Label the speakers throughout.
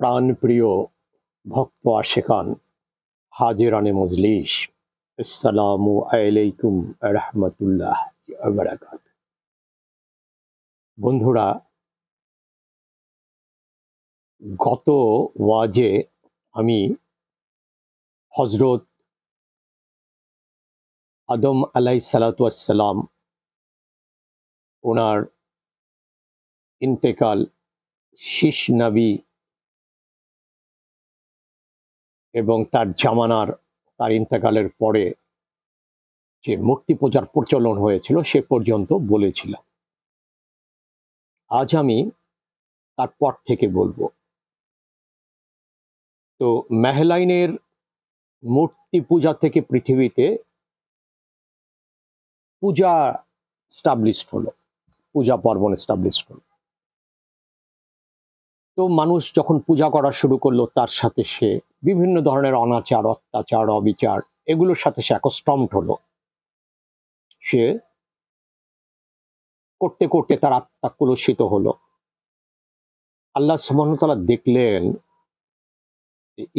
Speaker 1: প্রাণপ্রিয় ভক্ত আশেকান, হাজিরানে মজলিস, আসসালামু আলাইকুম রহমতুল্লাহ বারাকাত। বন্ধুরা, গত ওয়াজে আমি হজরত আদম আলাইহিসসালাম ওনার ইন্তেকাল, শীষ নবী এবং তার জামানার তার ইন্তেকালের পরে যে মূর্তি পূজার প্রচলন হয়েছিল সে পর্যন্ত বলেছিলাম। আজ আমি তারপর থেকে বলবো। তো মেহলাইনের মূর্তি পূজা থেকে পৃথিবীতে পূজা স্টাবলিশড হলো, পূজা পার্বণ স্টাবলিশড হলো। তো মানুষ যখন পূজা করা শুরু করলো, তার সাথে সে বিভিন্ন ধরনের অনাচার, অত্যাচার, অবিচার এগুলোর সাথে সে অ্যাকস্টমড হলো। সে করতে করতে তার আত্মা কলুষিত হলো। আল্লাহ সুবহানাহু ওয়া তাআলা দেখলেন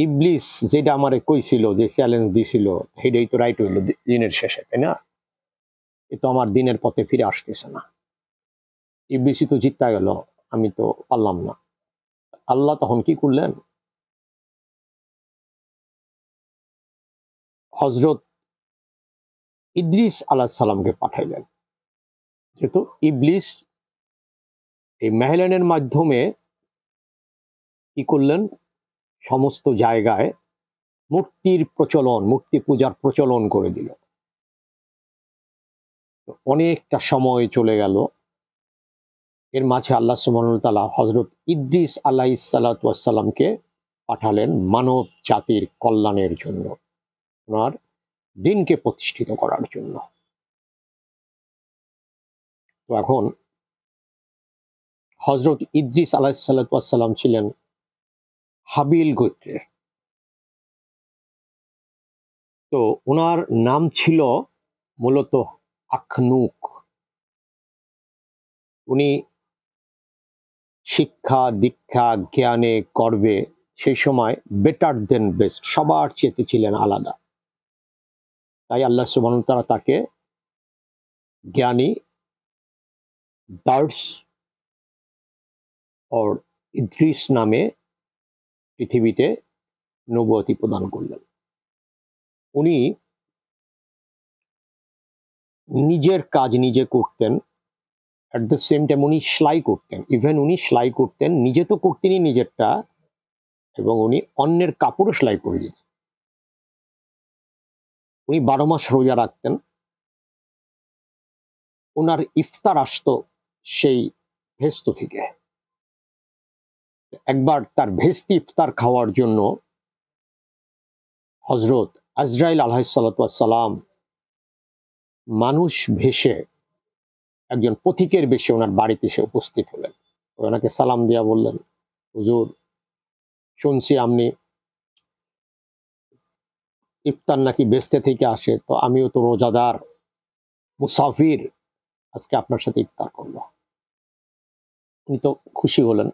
Speaker 1: ইবলিস যেটা আমারে কইছিল, যে চ্যালেঞ্জ দিছিল, সেটাই তো রাইট হইলো দিনের শেষে, তাই না? এ তো আমার দিনের পথে ফিরে আসতেছে না। ইবলিসই তো জিততে গেল, আমি তো পারলাম না। আল্লাহ তখন কি করলেন? হজরত ইদ্রিস আলাইহিস সালামকে পাঠাইলেন। যেহেতু ইবলিস এই মেহলানের মাধ্যমে কি করলেন, সমস্ত জায়গায় মূর্তির প্রচলন, মূর্তি পূজার প্রচলন করে দিল। অনেকটা সময় চলে গেল। এর মাঝে আল্লাহ সুবহানাহু ওয়া তাআলা হযরত ইদ্রিস আলাইহিস সালাতু ওয়াস সালামকে পাঠালেন মানব জাতির কল্যাণের জন্য, ওনার দিনকে প্রতিষ্ঠিত করার জন্য। তো এখন হযরত ইদ্রিস আলাইহিস সালাতু ওয়াস সালাম ছিলেন হাবিল গোত্রের। তো ওনার নাম ছিল মূলত আখনুক। উনি শিক্ষা, দীক্ষা, জ্ঞানে, গর্বে সেই সময় বেটার দেন বেস্ট, সবার চেয়ে ছিলেন আলাদা। তাই আল্লাহ সুবহানাহু ওয়া তাআলা তাকে জ্ঞানী দার্স অর ইদ্রিস নামে পৃথিবীতে নবুয়তি প্রদান করলেন। উনি নিজের কাজ নিজে করতেন, অ্যাট দ্য সেম টাইম উনি সেলাই করতেন। ইভেন উনি সেলাই করতেন, নিজে তো করতেনই নিজেরটা, এবং উনি অন্যের কাপড়ও সেলাই করে দিতেন। উনি 12 মাস রোজা রাখতেন। ওনার ইফতার আসতো সেই ভেস্ত থেকে। একবার তার ভেস্তি ইফতার খাওয়ার জন্য হজরত আজরাইল আলাইহিসসালাম মানুষ ভেসে, একজন পথিকের বেশে ওনার বাড়িতে এসে উপস্থিত হলেন। ওনাকে সালাম দিয়া বললেন, হুজুর, শুনছি আপনি ইফতার নাকি বেস্তে থেকে আসে, তো আমিও তো রোজাদার মুসাফির, আজকে আপনার সাথে ইফতার করব। উনি তো খুশি হলেন।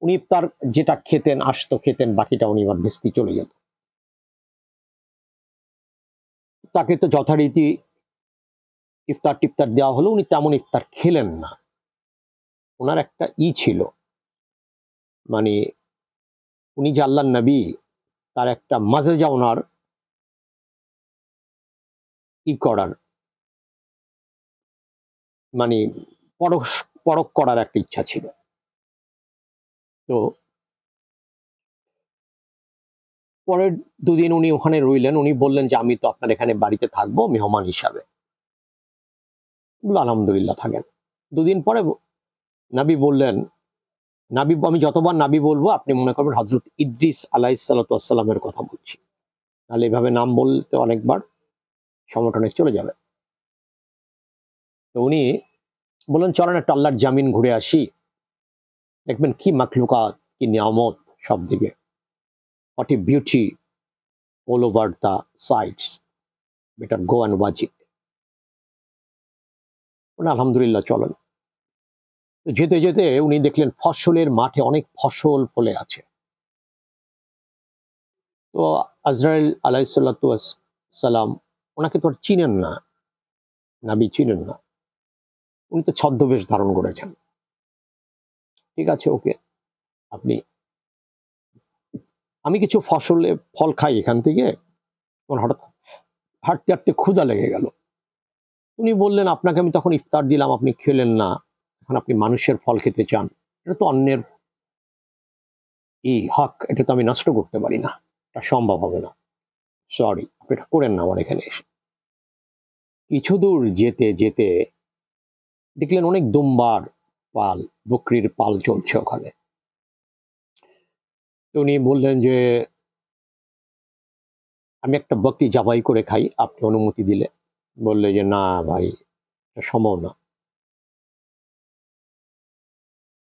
Speaker 1: উনি ইফতার যেটা খেতেন, আসতো খেতেন, বাকিটা উনি আবার ভেস্তি চলে যেত। তাকে তো যথারীতি ইফতার টিফতার দেওয়া হলো, উনি তেমন ইফতার খেলেন না। ওনার একটা ছিল, মানে উনি যে আল্লাহর নবী, তার একটা মাজেজা ওনার করার, মানে পরখ পরখ করার একটা ইচ্ছা ছিল। তো পরের দুদিন উনি ওখানে রইলেন। উনি বললেন যে আমি তো আপনার এখানে বাড়িতে থাকবো মেহমান হিসাবে। আলহামদুলিল্লাহ, থাকেন। দুদিন পরে নাবি বললেন, নাবি, আমি যতবার নাবি বলবো আপনি মনে করবেন হযরত ইদ্রিস আলাইহিসসালামের কথা বলছি, তাহলে এভাবে নাম বলতে অনেকবার সমটনে চলে যাবে। তো উনি বললেন, চলেন একটা আল্লাহর জামিন ঘুরে আসি, দেখবেন কি মাখলুকাত, কি নিয়ামত সব দিকে, what a beauty all over the sides, better go and watch it. আলহামদুলিল্লাহ, চলেন। যেতে যেতে উনি দেখলেন ফসলের মাঠে অনেক ফসল ফলে আছে। তো আজরাইল আলাইহিসসালাতু সালাম ওনাকে তো আর চিনেন না, নাবি চিনেন না, উনি তো ছদ্মবেশ ধারণ করেছেন। ঠিক আছে, ওকে, আপনি, আমি কিছু ফল খাই এখান থেকে। আমার হঠাৎ হাঁটতে হাঁটতে ক্ষুধা লেগে গেল। উনি বললেন, আপনাকে আমি তখন ইফতার দিলাম, আপনি খেলেন না, এখন আপনি মানুষের ফল খেতে চান, এটা তো অন্যের হক, এটা তো আমি নষ্ট করতে পারি না, এটা সম্ভব হবে না, সরি, আপনি এটা করেন না আমার এখানে এসে। কিছু দূর যেতে যেতে দেখলেন অনেক দুম্বার পাল, বকরির পাল চলছে ওখানে। তো উনি বললেন যে, আমি একটা বকরি জবাই করে খাই, আপনি অনুমতি দিলে। বললে যে, না ভাই, এটা সম্ভব না।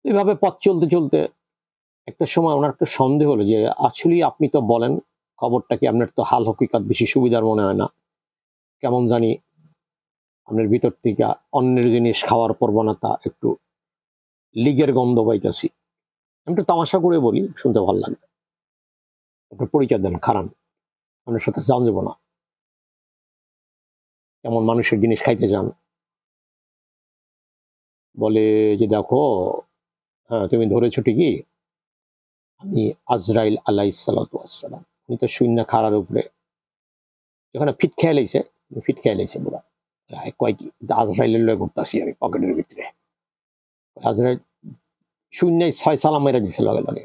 Speaker 1: এভাবে পথ চলতে চলতে একটা সময় ওনার একটা সন্দেহ হলো যে, আসলেই আপনি তো বলেন, খবরটা কি আপনার তো হাল হকিকত বেশি সুবিধার মনে হয় না, কেমন জানি আপনার ভিতর থেকে অন্যের জিনিস খাওয়ার প্রবণতা, একটু লিগের গন্ধ পাইতেছি। আমি একটু তামাশা করে বলি, শুনতে ভালো লাগবে, আপনার পরিচয় দেন, খারান, আপনার সাথে যান যাবো না, কেমন মানুষের জিনিস খাইতে যান। বলে যে, দেখো, হ্যাঁ তুমি ধরেছো ঠিকই, আমি আজরাইল আলাইহিসসালাম, উনি তো শূন্য খাড়ার উপরে যখন ফিট খেয়ে লাইছে, ফিট খেয়ে লাইছে পুরা। কয় কি আজরাইলের লয়ে ঘুরতাছি আমি পকেটের ভিতরে। আজরাইল শূন্যই ৬ সালাম মেরে দিছে লগে লগে।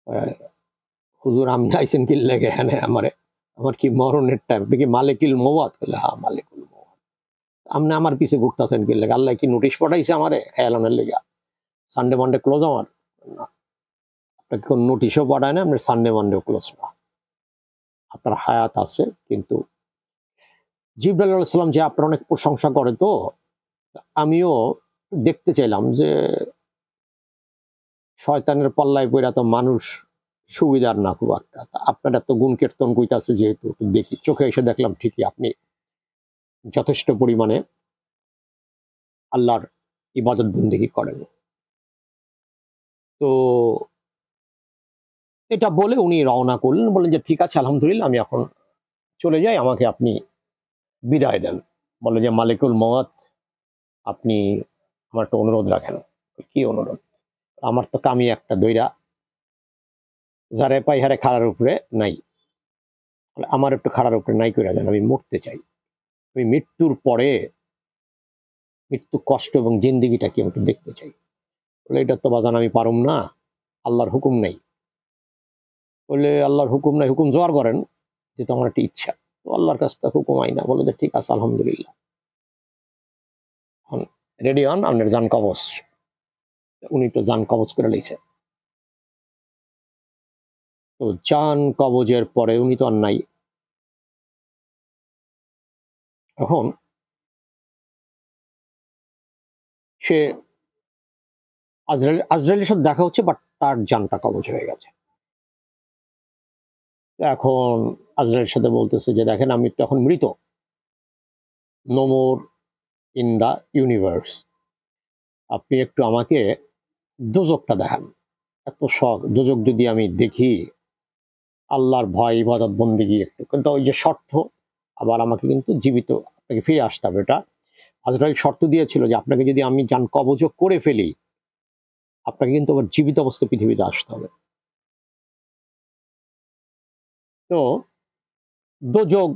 Speaker 1: আহ, হুজুর আপনি আইছেন কি লেগে হ্যাঁ আমারে, আমার কি মরণের টাইম, আপনি কি মালিকুল মওয়াত? বলে হ্যাঁ মালিকুল মওয়াত। আপনি আমার পিছে ঘুরতেছেন কি লেগে? আল্লাহ কি নোটিশ পাঠাইছে আমারে খেয়ালানোর লেগে? সানডে মানডে ক্লোজ আমার না, আপনাকে কোন নোটিশও পাঠায় না, আপনার সানডে মানডে ক্লোজ না, আপনার হায়াত আছে। কিন্তু জিবরাইল আলাইহিস সালাম যে আপনার অনেক প্রশংসা করে, তো আমিও দেখতে চাইলাম যে শয়তানের পাল্লায় পইরা তো মানুষ সুবিধার না খুব একটা। তা আপনার এত গুণ কীর্তন কইতাছে যেহেতু, একটু দেখি। চোখে এসে দেখলাম ঠিকই আপনি যথেষ্ট পরিমাণে আল্লাহর ইবাদত বন্দেগী করেন। তো এটা বলে উনি রওনা করলেন, বললেন যে, ঠিক আছে আলহামদুলিল্লাহ, আমি এখন চলে যাই, আমাকে আপনি বিদায় দেন। বলে যে, মালিকুল মওয়াত, আপনি আমার একটা অনুরোধ রাখেন। কি অনুরোধ? আমার তো কামি একটা দইরা যারে পাই হারে খাড়ার উপরে নাই, আমার একটু খাড়ার উপরে নাই কইরা দেন, আমি মরতে চাই। আমি মৃত্যুর পরে মৃত্যু কষ্ট এবং জিন্দেগিটা কি আমি একটু দেখতে চাই। বলে, এটা তো বাজান আমি পারুম না, আল্লাহর হুকুম নাই। বলে, আল্লাহর হুকুম নাই, হুকুম জোয়ার করেন, যেটা আমার একটা ইচ্ছা। তো আল্লাহর কাছ থেকে হুকুম আই না। বলে যে, ঠিক আছে আলহামদুলিল্লাহ, রেডি হন, আপনার যান কবচ। উনি তো যান কবচ করে লইছে। তো যান কবজের পরে উনি তো আর নাই। এখন সে আজরাইলের সাথে দেখা হচ্ছে, বাট তার জানটা কবজ হয়ে গেছে। এখন আজরাইলের সাথে বলতেছে যে, দেখেন আমি তো এখন মৃত, no more in the universe, আপনি একটু আমাকে দোজকটা দেখান। এত শখ, দোজক যদি আমি দেখি, আল্লাহর ভয়, ইবাদত বন্দেগী একটু, কিন্তু ওই যে শর্ত, আবার আমাকে কিন্তু জীবিত আপনাকে ফিরে আসতে হবে। এটা আজরাইল শর্ত দিয়েছিল যে, আপনাকে যদি আমি জান কবজ করে ফেলি, আপনাকে কিন্তু আবার জীবিত অবস্থায় পৃথিবীতে আসতে হবে। তো দোজক,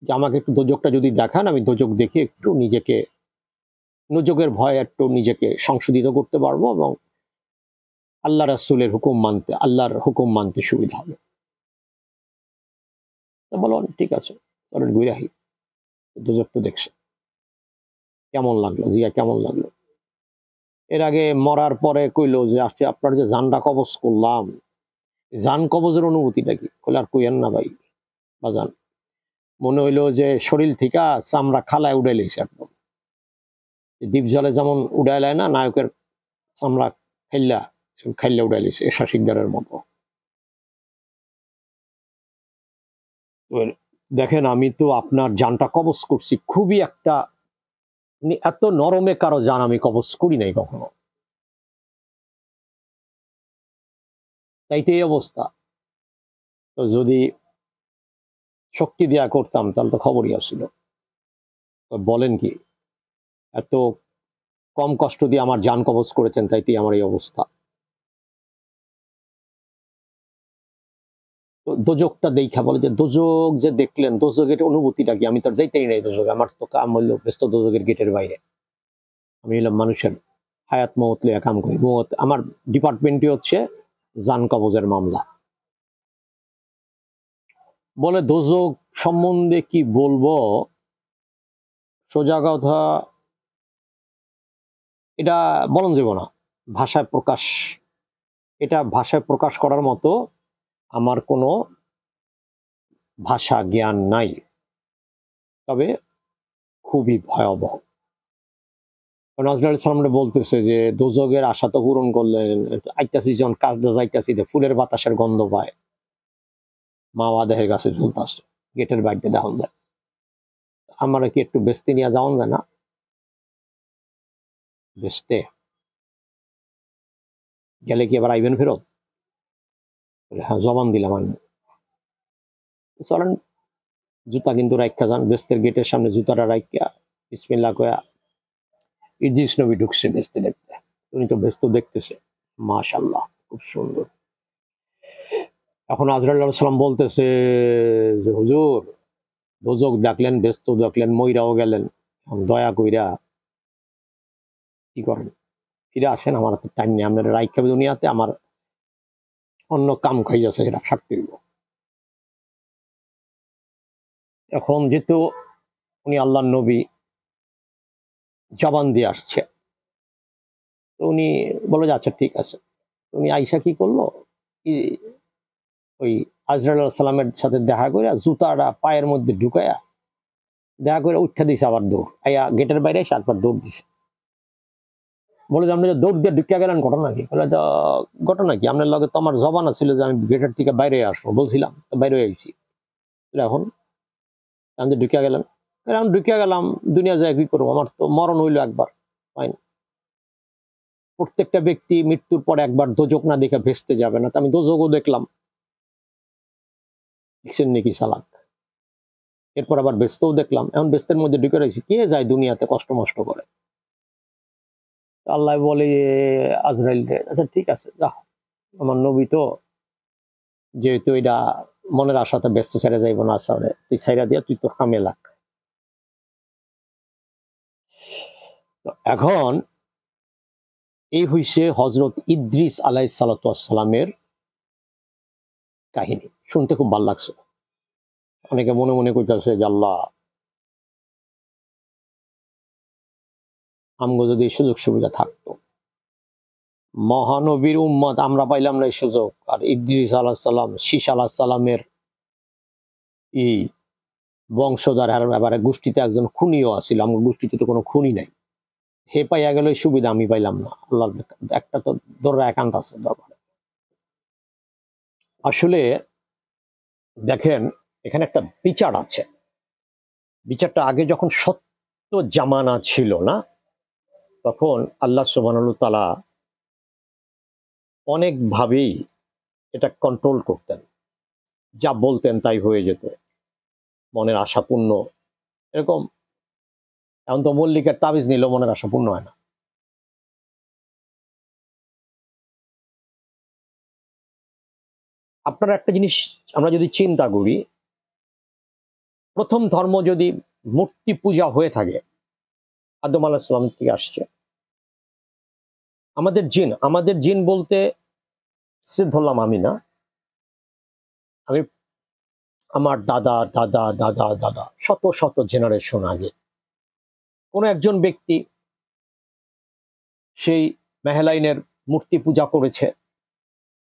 Speaker 1: যে আমাকে একটু দোজকটা যদি দেখান, আমি দোজক দেখে একটু নিজেকে, দোজকের ভয় একটু নিজেকে সংশোধিত করতে পারবো, এবং আল্লাহ রাসূলের হুকুম মানতে, আল্লাহর হুকুম মানতে সুবিধা হবে। তো বললাম, ঠিক আছে, চলেন ঘুরে আসি। দোজক তো দেখছে, কেমন লাগলো জিয়া, কেমন লাগলো? এর আগে মরার পরে কইলো যে, আজকে আপনার যে জানটা কবজ করলাম, জান কবজের অনুভূতিটা কি? কইলে, আর কইেন না ভাই বাজান, মনে হইলো যে শরীর থেকে চামড়া খালায় উড়ে লইছে একদম। দ্বীপ জলে যেমন উড়ায় লায় না নায়কের চামড়া, খাইল্লা খাইল্লা উড়াই লইছে এশা শিকদারের মতো। তো দেখেন, আমি তো আপনার জানটা কবজ করছি, খুবই একটা, এত নরমে কারো জান আমি কবজ করি নাই কখনো, তাইতে এই অবস্থা। তো যদি শক্তি দেয়া করতাম তাহলে তো খবরই আসছিল। তো বলেন কি, এত কম কষ্ট দিয়ে আমার জান কবজ করেছেন, তাইতেই আমার এই অবস্থা। তো দোজকটা দেখা বলে যে দোজক যে দেখলেন, দোজকের অনুভূতিটা কি? আমি তো আর যাইতেই নাই দোজকে, আমার তো কাম হইলো ব্যস্ত দোজকের গেটের বাইরে। আমি হলাম মানুষের হায়াত মৌত লিয়া কাম করি। মৌত আমার ডিপার্টমেন্টই হচ্ছে জান কবজের মামলা। বলে দোজক সম্বন্ধে কি বলবো, সোজা কথা এটা বলন যাব না, ভাষায় প্রকাশ, এটা ভাষায় প্রকাশ করার মতো আমার কোনো ভাষা জ্ঞান নাই। তবে খুবই ভয়াবহ। নজরুল ইসলামরা বলতেছে যে দোজকের আশা তো পূরণ করলেন, আইতাছি যখন কাজটা যাইতাছি, ফুলের বাতাসের গন্ধ পায়, মাওয়া দেহের গাছে ঝুলতাছে, গেটের বাড়িতে দেখান যায়। আমরা কি একটু বেস্তে নিয়ে যাওয়ান যায় না? বেস্তে গেলে কি আবার আইবেন ফেরত? হ্যাঁ, জবান দিলাম আমি। চলেন, জুতা কিন্তু রাইখা যান, বেস্তের গেটের সামনে জুতাটা রাইখা বিসমিল্লাহ কয়া ইদ্রিস নবী ঢুকছে বেস্তে দেখতে। উনি তো ব্যস্ত দেখতেছে, মাশাআল্লাহ খুব সুন্দর। এখন আজরাইল আলাইহিস সালাম বলতেছে যে হুজুর, দোজক দেখলেন, ব্যস্ত দেখলেন, মইরাও গেলেন, দয়া কইরা কি করেন, ফিরে আসেন, আমার হাতে টাইম নেই, আপনার রাইখা দুনিয়াতে আমার অন্য কাম খাই আছে, সেটা সারতে হইব। এখন যেহেতু উনি আল্লাহর নবী, জবান দিয়ে আসছে, তো উনি বলল যে আচ্ছা ঠিক আছে। উনি আইসা কি করলো, ওই আজরাইল আলাইহিস সালামের সাথে দেখা করে জুতাটা পায়ের মধ্যে ঢুকাইয়া দেখা করে উঠা দিছে, আবার দৌড় আইয়া গেটের বাইরে এসে আবার দৌড় দিছে। বলে যে আপনি যে দৌড় দিয়ে ঢুকিয়া গেলেন, ঘটনা কি? বলে ঘটনা কি, আপনার লগে তো আমার জবানা ছিল যে আমি গেটের থেকে বাইরে আসবো, বলছিলাম তো বাইরে আইছি। এখন আমি ঢুকিয়া গেলেন, এখন ঢুকিয়া গেলাম, দুনিয়া যায় কি করবো, আমার তো মরণ হইলো একবার, ফাইন। প্রত্যেকটা ব্যক্তি মৃত্যুর পর একবার দোজক না দেখে ভেস্তে যাবে না, তো আমি দোজকও দেখলাম। দেখছেন নাকি চালাক? এরপর আবার ব্যস্তও দেখলাম, এখন ব্যস্তের মধ্যে ঢুকে রয়েছি, কে যায় দুনিয়াতে কষ্ট মষ্ট করে? আল্লাহ বলে আজরাইল রে, আচ্ছা ঠিক আছে যা, আমার নবী তো, যেহেতু এটা মনের আশাতে ব্যস্ত ছেড়ে যাইব না, আসলে তুই ছেড়ে দিয়া তুই তোর কামে লাগ। এখন এই হইছে হজরত ইদ্রিস আলাইহিস সালামের কাহিনী। শুনতে খুব ভালো লাগছে। অনেকে মনে মনে কইতেছে যে আল্লাহ, আমগো যদি এই সুযোগ সুবিধা থাকতো, মহানবীর উম্মত আমরা পাইলাম না এই সুযোগ, আর ইদ্রিস আলাইহিস সালাম, শীস আলাইহিস সালামের এই বংশধর, আর ব্যাপারে গোষ্ঠীতে একজন খুনিও আছিল, আমার গোষ্ঠীতে তো কোনো খুনি নাই। হে পাইয়া গেল এই সুবিধা, আমি পাইলাম না। আল্লাহর একটা তো দররা একান্ত আছে দরবারে। আসলে দেখেন, এখানে একটা বিচার আছে। বিচারটা আগে যখন সত্য জামানা ছিল না, তখন আল্লাহ সুবহানাহু ওয়া তাআলা অনেকভাবেই এটা কন্ট্রোল করতেন, যা বলতেন তাই হয়ে যেত, মনের আশা পূর্ণ, এরকম। এখন তো মল্লিকের তাবিজ নিল, মনের আশা পূর্ণ হয় না। আপনারা একটা জিনিস আমরা যদি চিন্তা করি, প্রথম ধর্ম যদি মূর্তি পূজা হয়ে থাকে, আদম আলাইহিস সালাম থেকে আসছে। আমাদের জিন বলতে সিদ্ধ হলাম আমি না, আমি আমার দাদা দাদা দাদা দাদা শত শত জেনারেশন আগে কোন একজন ব্যক্তি সেই মেহলাইনের মূর্তি পূজা করেছে,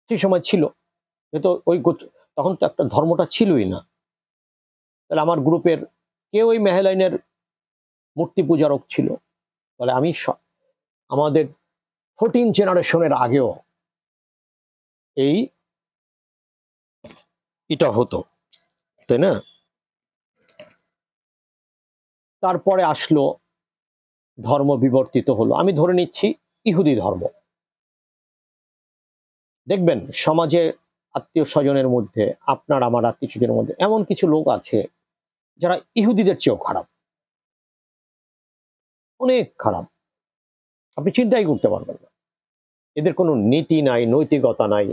Speaker 1: সেই সময় ছিল, কিন্তু তখন তো একটা ধর্মটা ছিলই না। তাহলে আমার গ্রুপের কেউ ওই মেহলাইনের মূর্তি পূজারক ছিল, তাহলে আমি আমাদের 14 জেনারেশনের আগেও এই এটা হতো, তাই না? তারপরে আসলো ধর্ম বিবর্তিত হলো, আমি ধরে নিচ্ছি ইহুদি ধর্ম। দেখবেন সমাজে আত্মীয় স্বজনের মধ্যে, আপনার আমার আত্মীয় স্বজনের মধ্যে এমন কিছু লোক আছে যারা ইহুদিদের চেয়েও খারাপ, অনেক খারাপ। আপনি চিন্তাই করতে পারবেন না। এদের কোনো নীতি নাই, নৈতিকতা নাই।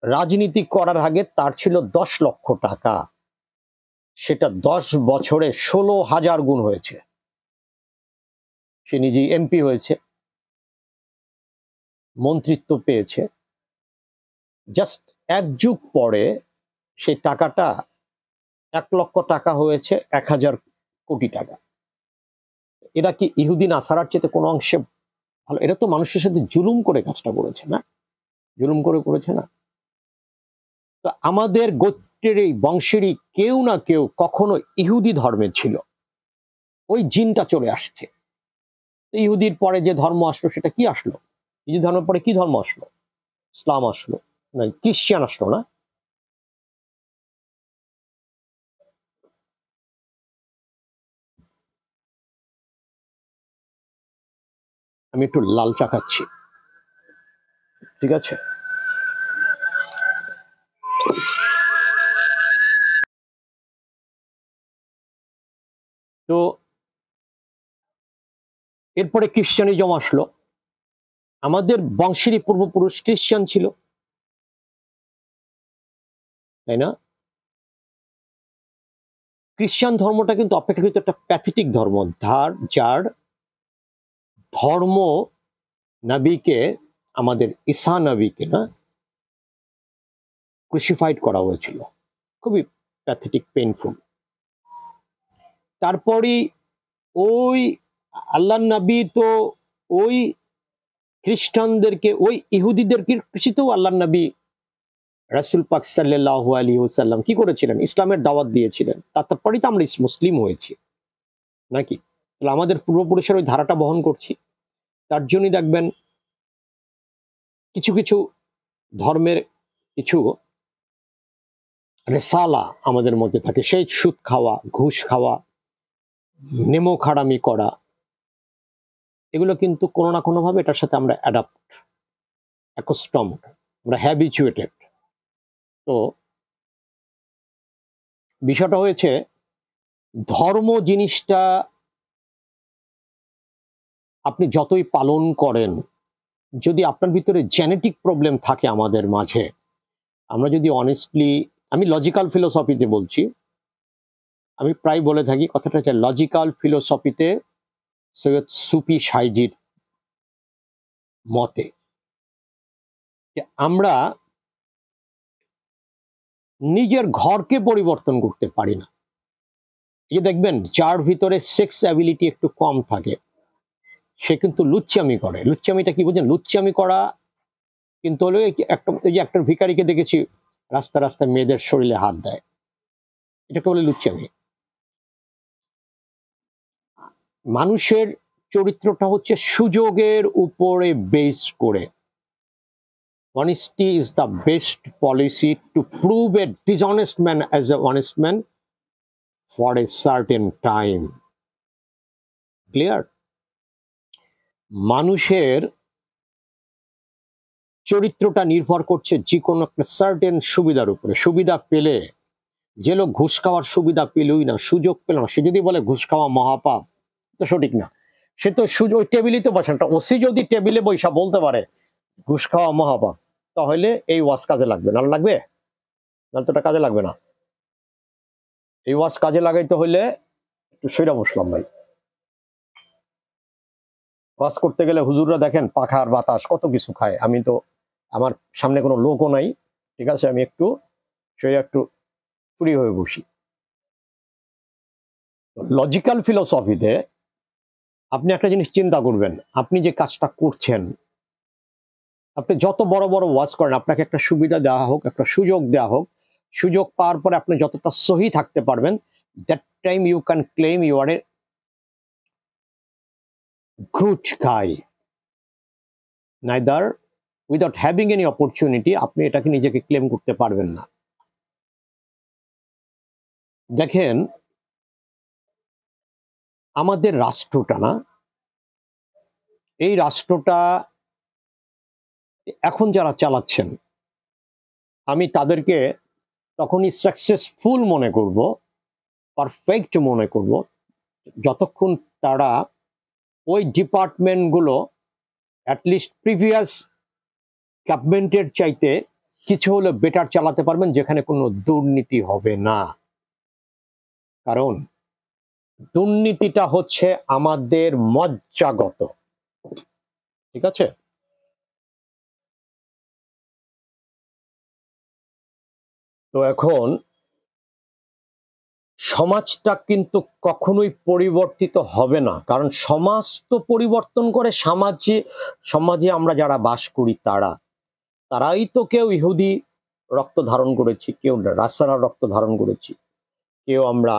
Speaker 1: রাজনীতি করার আগে তার ছিল 10 লক্ষ টাকা, সেটা 10 বছরে 16,000 গুণ হয়েছে। সে নিজেই এমপি হয়েছে, মন্ত্রিত্ব পেয়েছে। জাস্ট 1 যুগ পরে সেই টাকাটা 1 লক্ষ টাকা হয়েছে 1000 কোটি টাকা। এরা কি ইহুদি নাসারার চেয়ে কোনো অংশে ভালো? এরা তো মানুষের সাথে জুলুম করে কাজটা করেছে না? জুলুম করে করেছে না? তো আমাদের গোত্রের এই বংশেরই কেউ না কেউ কখনো ইহুদি ধর্মের ছিল, ওই জিনটা চলে আসছে। ইহুদির পরে যে ধর্ম আসলো সেটা কি আসলো? ইহুদি ধর্মের পরে কি ধর্ম আসলো? ইসলাম আসলো, না খ্রিস্টান আসলো না? আমি একটু লাল চা খাচ্ছি, ঠিক আছে? তো এরপরে খ্রিস্টানিজম আসলো। আমাদের বংশেরই পূর্বপুরুষ খ্রিস্টান ছিল, তাই না? খ্রিস্টান ধর্মটা কিন্তু অপেক্ষাকৃত একটা প্যাথেটিক ধর্ম, যার ধর্ম নবীকে, আমাদের ঈসা নবীকে না ক্রুসিফাইড করা হয়েছিল, খুবই প্যাথেটিক, পেইনফুল। তারপরে ওই আল্লাহ নবী তো ওই খ্রিস্টানদেরকে, ওই ইহুদিদেরকে কৃষিতেও আল্লাহ নবী রাসূল পাক সাল্লাল্লাহু আলাইহি ওয়াসাল্লাম কি করেছিলেন? ইসলামের দাওয়াত দিয়েছিলেন। তারপরেই তো আমরা মুসলিম হয়েছি, নাকি? তাহলে আমাদের পূর্বপুরুষের ওই ধারাটা বহন করছি। তার জন্যই দেখবেন কিছু কিছু ধর্মের কিছু রেসালা আমাদের মধ্যে থাকে, সেই সুদ খাওয়া, ঘুষ খাওয়া, নেমো খাড়ামি করা, এগুলো কিন্তু কোনো না কোনো ভাবে এটার সাথে আমরা অ্যাকস্টমড, আমরা হ্যাবিচুয়েটেড। তো বিষয়টা হয়েছে, ধর্ম জিনিসটা আপনি যতই পালন করেন, যদি আপনার ভিতরে জেনেটিক প্রবলেম থাকে আমাদের মাঝে, আমরা যদি অনেস্টলি, আমি লজিক্যাল ফিলোসফিতে বলছি, আমি প্রায় বলে থাকি কথাটা হচ্ছে লজিক্যাল ফিলোসফিতে সৈয়দ সুফি সাইজির মতে যে আমরা নিজের ঘরকে পরিবর্তন করতে পারি না। এই দেখবেন যার ভিতরে সেক্স অ্যাবিলিটি একটু কম থাকে সে কিন্তু লুচ্চামি করে। লুচ্চামিটা কি বুঝেন? লুচ্চামি করা কিন্তু হলো একটা, ওই যে একটা ভিখারিকে দেখেছি রাস্তা রাস্তায় মেয়েদের শরীরে হাত দেয়, এটাকে বলে লুচ্চামি। মানুষের চরিত্রটা হচ্ছে সুযোগের উপরে বেস করে। Honesty is the best policy to prove a dishonest man as a honest man for a certain time. Clear? মানুষের চরিত্রটা নির্ভর করছে যে কোনো একটা সার্টেন সুবিধার উপরে। সুবিধা পেলে, যে লোক ঘুষ খাওয়ার সুবিধা পেলই না, সুযোগ পেল না, সে যদি বলে ঘুষ খাওয়া মহাপাপ, তো সঠিক না। সে তো সুযোগ, ওই টেবিলই তো বসে না। ওসি যদি টেবিলে বৈশা বলতে পারে ঘুষ খাওয়া মহাপাপ, তাহলে এই ওয়াজ কাজে লাগবে না? লাগবে না, তো এটা কাজে লাগবে না। এই ওয়াজ কাজে লাগাইতে হইলে একটু সইরা বসলাম ভাই। ওয়াজ করতে গেলে হুজুররা দেখেন পাখার বাতাস কত কিছু খায়, আমি তো, আমার সামনে কোনো লোকও নাই, ঠিক আছে, আমি একটু সে একটু ফ্রি হয়ে বসি। লজিক্যাল ফিলোসফিতে আপনি একটা জিনিস চিন্তা করবেন, আপনি যে কাজটা করছেন, আপনি যত বড় বড় ওয়াজ করেন, আপনাকে একটা সুবিধা দেওয়া হোক, একটা সুযোগ দেওয়া হোক, সুযোগ পাওয়ার পরে আপনি যতটা সহি থাকতে পারবেন, that time you can claim you are a good guy. Neither without having any opportunity আপনি এটাকে নিজেকে ক্লেম করতে পারবেন না। দেখেন আমাদের রাষ্ট্রটা না, এই রাষ্ট্রটা এখন যারা চালাচ্ছেন আমি তাদেরকে তখনই সাকসেসফুল মনে করব, পারফেক্ট মনে করব, যতক্ষণ তারা ওই ডিপার্টমেন্টগুলো অ্যাটলিস্ট প্রিভিয়াস গভর্নমেন্টের চাইতে কিছু হলে বেটার চালাতে পারবেন, যেখানে কোনো দুর্নীতি হবে না। কারণ দুর্নীতিটা হচ্ছে আমাদের মজ্জাগত, ঠিক আছে? তো এখন সমাজটা কিন্তু কখনোই পরিবর্তিত হবে না, কারণ সমাজ তো পরিবর্তন করে সমাজে। সমাজে আমরা যারা বাস করি তারাই তো কেউ ইহুদি রক্ত ধারণ করেছি, কেউ রাসারা রক্ত ধারণ করেছি, কেউ আমরা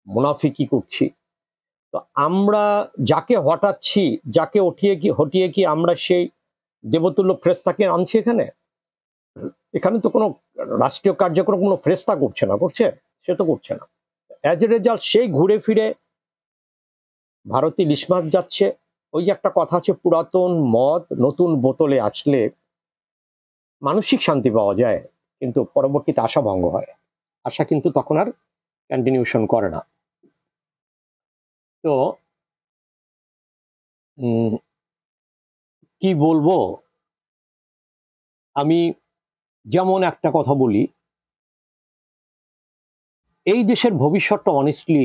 Speaker 1: মুনাফিকি করছি। তো আমরা যাকে হটাচ্ছি, যাকে হটিয়ে কি আমরা সেই দেবতুল্য ফ্রেস্তাকে আনছি এখানে? এখানে তো কোনো রাষ্ট্রীয় কার্যক্রম কোনো ফ্রেস্তা করছে না, করছে? সে তো করছে না। অ্যাজ এ রেজাল্ট সেই ঘুরে ফিরে ভারতে ইলিশ মাছ যাচ্ছে। ওই যে একটা কথা আছে, পুরাতন মদ নতুন বোতলে আসলে মানসিক শান্তি পাওয়া যায়, কিন্তু পরবর্তীতে আশা ভঙ্গ হয়। আশা কিন্তু তখন আর কন্টিনিউশন করে না। তো কি বলবো, আমি যেমন একটা কথা বলি, এই দেশের ভবিষ্যৎটা অনেস্টলি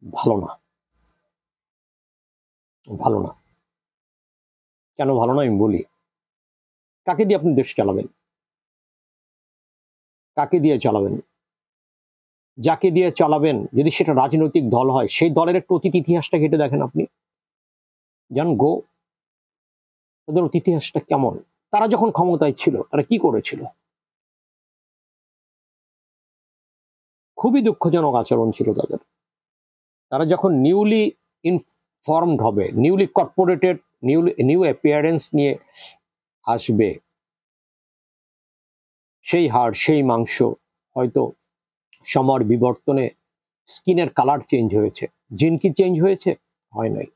Speaker 1: ভালো না, ভালো না। কেন ভালো না আমি বলি। কাকে দিয়ে আপনি দেশ চালাবেন? কাকে দিয়ে চালাবেন? যাকে দিয়ে চালাবেন যদি সেটা রাজনৈতিক দল হয়, সেই দলের একটু অতীত ইতিহাসটা ঘেটে দেখেন আপনি। জান গো, তাদের অতীত ইতিহাসটা কেমন, তারা যখন ক্ষমতায় ছিল তারা কি করেছিল। খুবই দুঃখজনক আচরণ ছিল তাদের। তারা যখন নিউলি ইনফর্মড হবে, নিউলি কর্পোরেটেড, নিউ অ্যাপিয়ারেন্স নিয়ে আসবে, সেই হাড় সেই মাংস হয়তো সময়ের বিবর্তনে স্কিনের কালার চেঞ্জ হয়েছে, জিন কি চেঞ্জ হয়েছে? হয় নাই।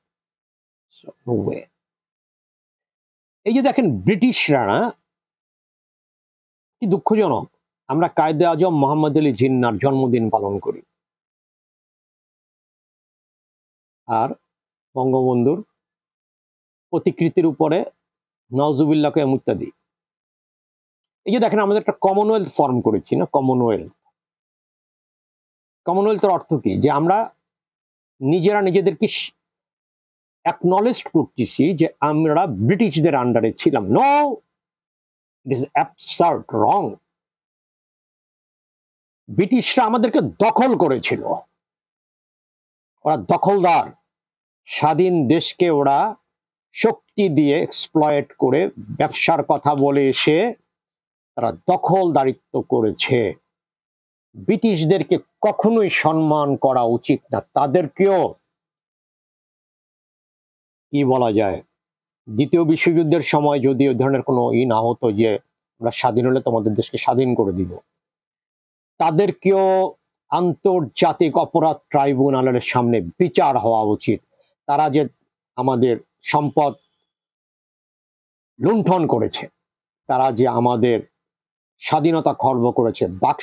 Speaker 1: No way. এই যে দেখেন ব্রিটিশরা না, কি দুঃখজনক, আমরা কায়েদে আজম মোহাম্মদ আলী জিন্নার জন্মদিন পালন করি, আর বঙ্গবন্ধুর প্রতিকৃতির উপরে নওজুবিল্লাহকে ইত্যাদি। এই যে দেখেন আমাদের একটা কমনওয়েলথ ফর্ম করেছি না, কমনওয়েলথ। কমনওয়েলথের অর্থ কি? যে আমরা নিজেরা নিজেদেরকে অ্যাকনলেজ করতেছি যে আমরা ব্রিটিশদের আন্ডারে ছিলাম। নো, ইট ইজ অ্যাবসার্ড, রং। ব্রিটিশরা আমাদেরকে দখল করেছিল, ওরা দখলদার। স্বাধীন দেশকে ওরা শক্তি দিয়ে এক্সপ্লয়েট করে ব্যবসার কথা বলে এসে তারা দখলদারিত্ব করেছে। ব্রিটিশদেরকে কখনোই সম্মান করা উচিত না। তাদেরকেও কি বলা যায়, দ্বিতীয় বিশ্বযুদ্ধের সময় যদি ওই ধরনের কোনো না হতো যে আমরা স্বাধীন হলে তোমাদের দেশকে স্বাধীন করে দিব, তাদেরকেও আন্তর্জাতিক অপরাধ ট্রাইব্যুনালের সামনে বিচার হওয়া উচিত। তারা যে আমাদের সম্পদ লুণ্ঠন করেছে, তারা যে আমাদের স্বাধীনতা খর্ব করেছে, বাক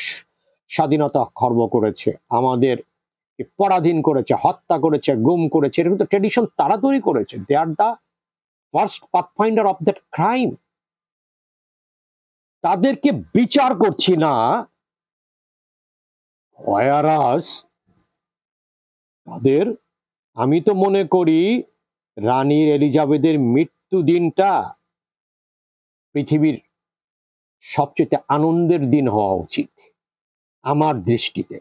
Speaker 1: স্বাধীনতা খর্ব করেছে, আমাদের পরাধীন করেছে, হত্যা করেছে, গুম করেছে, এরকম তো ট্রেডিশন তারা তৈরি করেছে। They are the first pathfinder of that crime. তাদেরকে বিচার করছি না, ওয়ারাস তাদের, আমি তো মনে করি রানী এলিজাবেথের মৃত্যু দিনটা পৃথিবীর সবচেয়ে আনন্দের দিন হওয়া উচিত আমার দৃষ্টিতে।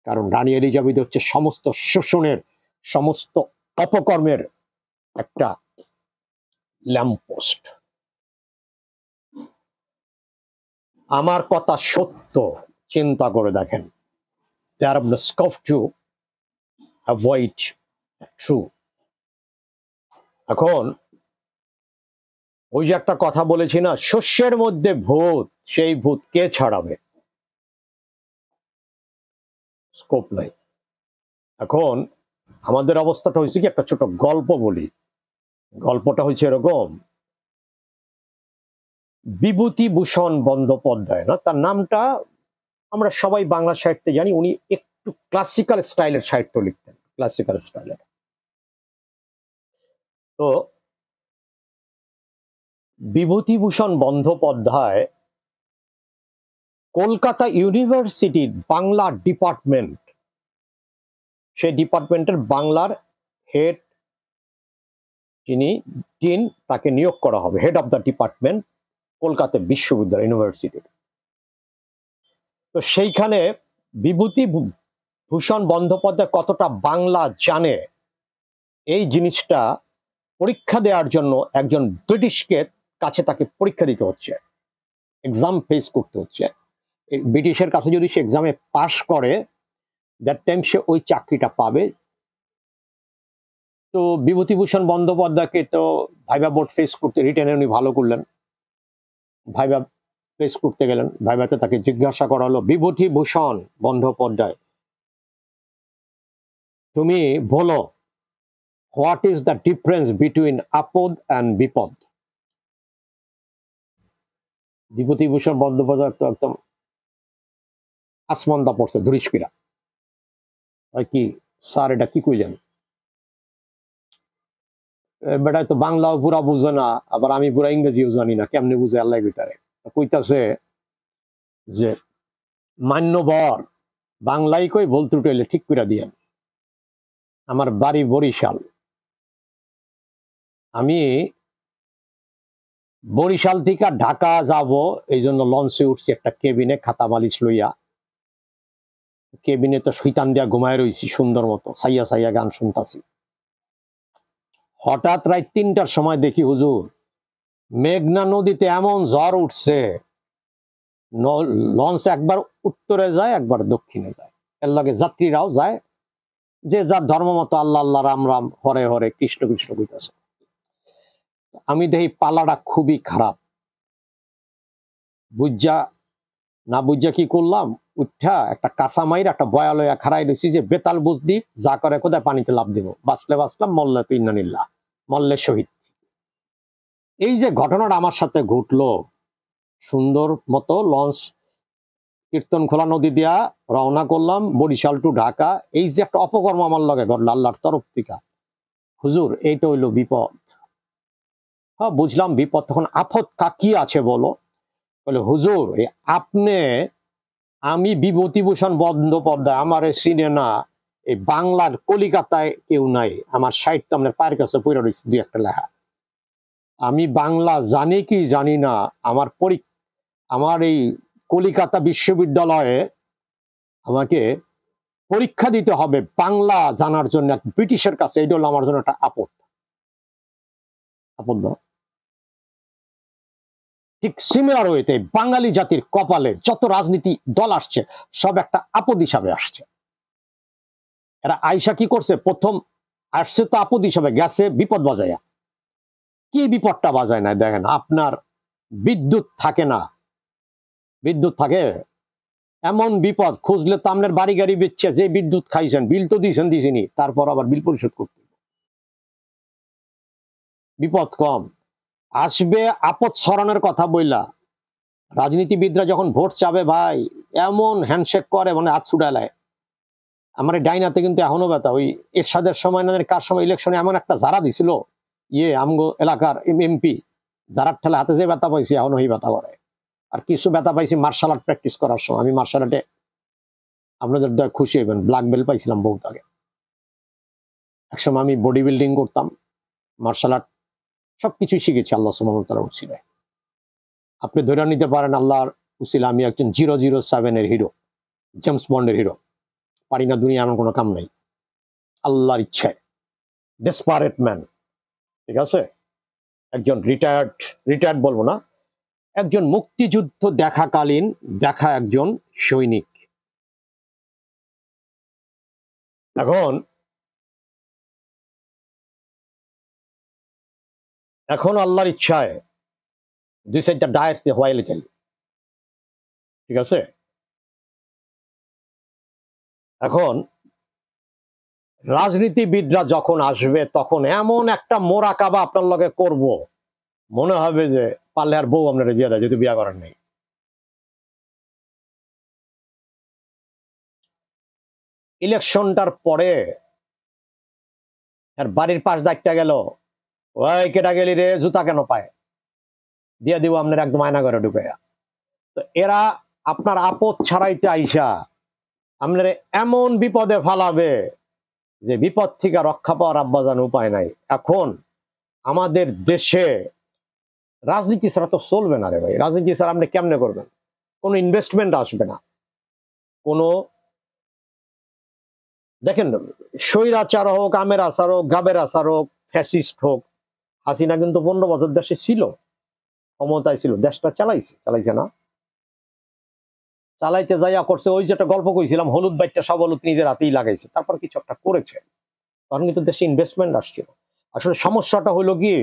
Speaker 1: কারণ রানী এলিজাবেথ হচ্ছে সমস্ত শোষণের, সমস্ত অপকর্মের একটা ল্যাম্পপোস্ট। আমার কথা সত্য, চিন্তা করে দেখেন। They are the scope to avoid true. এখন ওই যে একটা কথা বলেছি না, শস্যের মধ্যে ভূত, সেই ভূত কে ছাড়াবে? স্কোপ নাই। এখন আমাদের অবস্থাটা হয়েছে কি, একটা ছোট গল্প বলি। গল্পটা হয়েছে এরকম, বিভূতিভূষণ বন্দ্যোপাধ্যায়, না তার নামটা আমরা সবাই বাংলা সাহিত্যে জানি। উনি একটু ক্লাসিক্যাল স্টাইলের সাহিত্য লিখতেন, ক্লাসিক্যাল স্টাইলের। তো বিভূতিভূষণ বন্দ্যোপাধ্যায় কলকাতা ইউনিভার্সিটির বাংলা ডিপার্টমেন্ট, সেই ডিপার্টমেন্টের বাংলার হেড যিনি ডিন, তাকে নিয়োগ করা হবে, head of the department, Kolkata বিশ্ববিদ্যালয় ইউনিভার্সিটির। তো সেইখানে বিভূতিভূষণ বন্দ্যোপাধ্যায় কতটা বাংলা জানে এই জিনিসটা পরীক্ষা দেওয়ার জন্য একজন ব্রিটিশকে কাছে তাকে পরীক্ষা দিতে হচ্ছে, এক্সাম ফেস করতে হচ্ছে। ব্রিটিশের কাছে যদি সে এক্সামে পাশ করে, দ্যাট টাইম সে ওই চাকরিটা পাবে। তো বিভূতিভূষণ বন্দ্যোপাধ্যায়কে তো ভাইবা বোর্ড ফেস করতে, রিটেনে উনি ভালো করলেন, ভাইবা ফেস করতে গেলেন। ভাইবাতে তাকে জিজ্ঞাসা করা হলো, বিভূতিভূষণ বন্দ্যোপাধ্যায়, তুমি বলো, what is the difference between আপদ অ্যান্ড বিপদ? বিভূতিভূষণ বন্দ্যোপাধ্যায় তো একদম আসমানদা পড়ছে ধুরিষ্কিরা, কি স্যার এটা কি কইলেন? বেটা তো বাংলাও পুরা বুঝে না, আবার আমি পুরা ইংরেজিও জানি না, কেমনে বুঝে আল্লাহ ভিতরে। কইতাছে যে মান্যবর, বাংলাই কই, ভুল ত্রুটি হইলে ঠিক করে দিয়েন। আমার বাড়ি বরিশাল, আমি বরিশাল থেকে ঢাকা যাব, এই জন্য লঞ্চে উঠছি একটা কেবিনে, খাতা বালিশ লইয়া। কেবিনে তো শৈতান দিয়া ঘুমায় রইছি সুন্দর মতো, সাইয়া সাইয়া গান শুনতাছি। হঠাৎ রাত 3টার সময় দেখি হুজুর, মেঘনা নদীতে এমন ঝড় উঠছে, লঞ্চ একবার উত্তরে যায়, একবার দক্ষিণে যায়, এর লগে যাত্রীরাও যায়, যে যার ধর্ম মতো আল্লাহ আল্লাহ রাম রাম হরে হরে কৃষ্ণ কৃষ্ণ কইতাছে। আমি দেখি পালাটা খুবই খারাপ, বুঝা না বুঝা কি করলাম, উঠা একটা কাঁচা মাইর একটা বয়া লইয়া খাড়াই রয়েছি, যে বেতাল বুঝদি যা করে কোথায় পানিতে লাভ দিব, বাঁচলে বাঁচলাম, মল্লে তো ইন্নানিল্লাহ, মল্লে শহীদ। এই যে ঘটনাটা আমার সাথে ঘটলো, সুন্দর মতো লঞ্চ কীর্তনখোলা নদী দিয়া রওনা করলাম বরিশাল টু ঢাকা। এই যে একটা অপকর্ম আমার লগে ঘটলো আল্লাহর তরফ থেকে, হুজুর এইটা হইলো বিপদ। হ্যাঁ বুঝলাম বিপদ। তখন আফত কি আছে বলো? বলে হুজুর আপনি, আমি বিভূতিভূষণ বন্দ্যোপাধ্যায়, আমার সিনে না, এই বাংলার কলিকাতায় কেউ নাই, আমার সাহিত্য আপনার পায়ের কাছে পড়ে রয়েছে দুই একটা লেখা। আমি বাংলা জানি কি জানি না, আমার এই কলিকাতা বিশ্ববিদ্যালয়ে আমাকে পরীক্ষা দিতে হবে বাংলা জানার জন্য ব্রিটিশের কাছে। এটা হলো আমার জন্য একটা আপদ। আপদ না? ঠিক সিমিলার ওয়েতে বাঙালি জাতির কপালে যত রাজনীতি দল আসছে, সব একটা আপদ হিসাবে আসছে। এরা আইসা কি করছে, প্রথম আসছে তো আপদ হিসাবে, গেছে বিপদ বাজায়া। কি বিপদটা বাজায় না দেখেন, আপনার বিদ্যুৎ থাকে না, বিদ্যুৎ থাকে, এমন বিপদ খুঁজলে তো আপনার বাড়ি গাড়ি বেচছে, যে বিদ্যুৎ খাইছেন, বিল তো দিয়েছেন দিয়েছেনি, তারপর আবার বিল পরিশোধ করতে, বিপদ কম আসবে। আপদ সরানোর কথা বইলা রাজনীতিবিদরা যখন ভোট চাবে ভাই, এমন হ্যান্ডশেক করে, মানে হাত ছুটালায়। আমার এই ডাইনাতে কিন্তু এখনো ব্যথা। ওই এরশাদের সময় না কার সময় ইলেকশনে এমন একটা যারা দিছিল, আমগো এলাকার এমপি, যারার ঠেলা হাতে যে ব্যথা পাইছি এখনো এই ব্যথা করে। আর কিছু ব্যথা পাইছি মার্শাল আর্ট প্র্যাকটিস করার সময়। আমি মার্শাল আর্টে, আপনাদের দয়া খুশি হইবেন, ব্ল্যাক বেল্ট পাইছিলাম বহুত আগে। একসময় আমি বডি বিল্ডিং করতাম, মার্শাল আর্ট সবকিছুই শিখেছি আল্লাহ সুবহানাহু ওয়া তাআলার উসিলায়। আপনি ধরে নিতে পারেন আল্লাহর উসিলা আমি একজন 007 এর হিরো, জেমস বন্ডের হিরো। পারি না দুনিয়া, আমার কোনো কাম নাই, আল্লাহর ইচ্ছায়। ডেসপারেট ম্যান, ঠিক আছে, একজন রিটায়ার্ড বলবো না, একজন মুক্তিযুদ্ধ দেখাকালীন দেখা একজন সৈনিক। এখন আল্লাহর ইচ্ছায় 2-4টা ডায়ের হওয়াইলে চাই, ঠিক আছে। এখন রাজনীতিবিদরা যখন আসবে, তখন এমন একটা মোরাকাবা আপনার লগে করব, মনে হবে যে পারলে আর বউ আপনারা দিয়ে দেয় যদি বিয়া করেন নাই। ইলেকশনটার পরে আর বাড়ির পাশ দায়িত্ব গেল, ওই কেটা গেলি রে, জুতা কেন পায়, দিয়ে দিব আপনার একদম আয়না ঘরে ঢুকাইয়া। তো এরা আপনার আপদ ছাড়াইতে আইসা আপনার এমন বিপদে ফালাবে যে বিপদ থেকে রক্ষা পাওয়ার আব্বাজান উপায় নাই। এখন আমাদের দেশে রাজনীতি ছাড়া তো চলবে না রে ভাই। রাজনীতি ছাড়া আপনি কেমনে করবেন? কোনো ইনভেস্টমেন্ট আসবে না। কোনো দেখেন, স্বৈরাচার হোক, আমের আচার হোক, গাবের আচার হোক, ফ্যাসিস্ট হোক, হাসিনা কিন্তু 15 বছর দেশে ছিল, ক্ষমতায় ছিল, দেশটা চালাইছে না? চালাইতে যাইয়া করছে ওই যেটা গল্প কইছিলাম, হলুদ বাইটটা সব হলুদ নিজের হাতেই লাগাইছে, তারপর কিছু একটা করেছে, তখন কিন্তু দেশে ইনভেস্টমেন্ট আসছিল। আসলে সমস্যাটা হলো কি,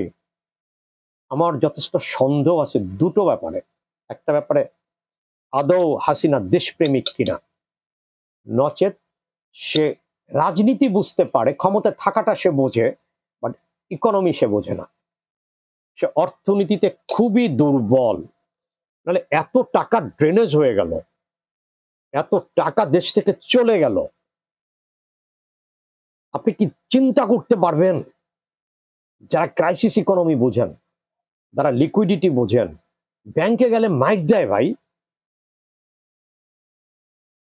Speaker 1: আমার যথেষ্ট সন্দেহ আছে দুটো ব্যাপারে। একটা ব্যাপারে আদৌ হাসিনা দেশপ্রেমিক কিনা, নচেত সে রাজনীতি বুঝতে পারে, ক্ষমতায় থাকাটা সে বোঝে, বাট ইকোনমি সে বোঝে না। সে অর্থনীতিতে খুবই দুর্বল। নাহলে এত টাকা ড্রেনেজ হয়ে গেল, এত টাকা দেশ থেকে চলে গেল, আপনি কি চিন্তা করতে পারবেন? যারা ক্রাইসিস ইকোনমি বোঝেন, যারা লিকুইডিটি বোঝেন, ব্যাংকে গেলে মাইক দেয় ভাই।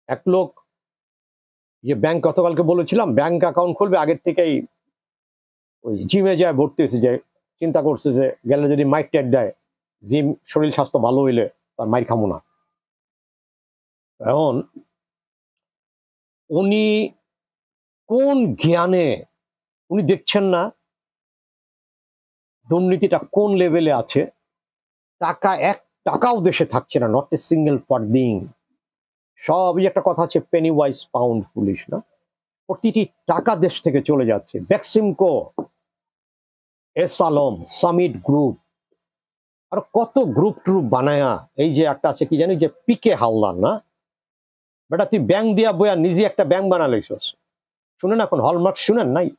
Speaker 1: এক লোক, যে ব্যাংক গতকালকে বলেছিলাম ব্যাংক অ্যাকাউন্ট খুলবে, আগের থেকেই ওই জিমে যায় ভর্তি হয়েছে, যে চিন্তা করছে যে গেলে যদি মাইক ট্যাট দেয়, জিম শরীর স্বাস্থ্য ভালো হইলে তার মাইর খামো না। এখন উনি কোন জ্ঞানে, উনি দেখছেন না দুর্নীতিটা কোন লেভেলে আছে? টাকা এক টাকাও দেশে থাকছে না, নট এ সিঙ্গেল ফান্ডিং। সবই একটা কথা আছে, পেনি ওয়াইজ পাউন্ড ফুলিশ না? প্রতিটি টাকা দেশ থেকে চলে যাচ্ছে। বেক্সিমকো, এস আলম, সামিট গ্রুপ, আর কত গ্রুপ ট্রুপ বানায়া, এই যে একটা আছে কি জানি, যে পিকে হালদার না, বেটা তুই ব্যাংক দিয়া বইয়া নিজে একটা ব্যাংক বানালাইছস। শুনেন, এখন হলমার্ক শুনেন নাই?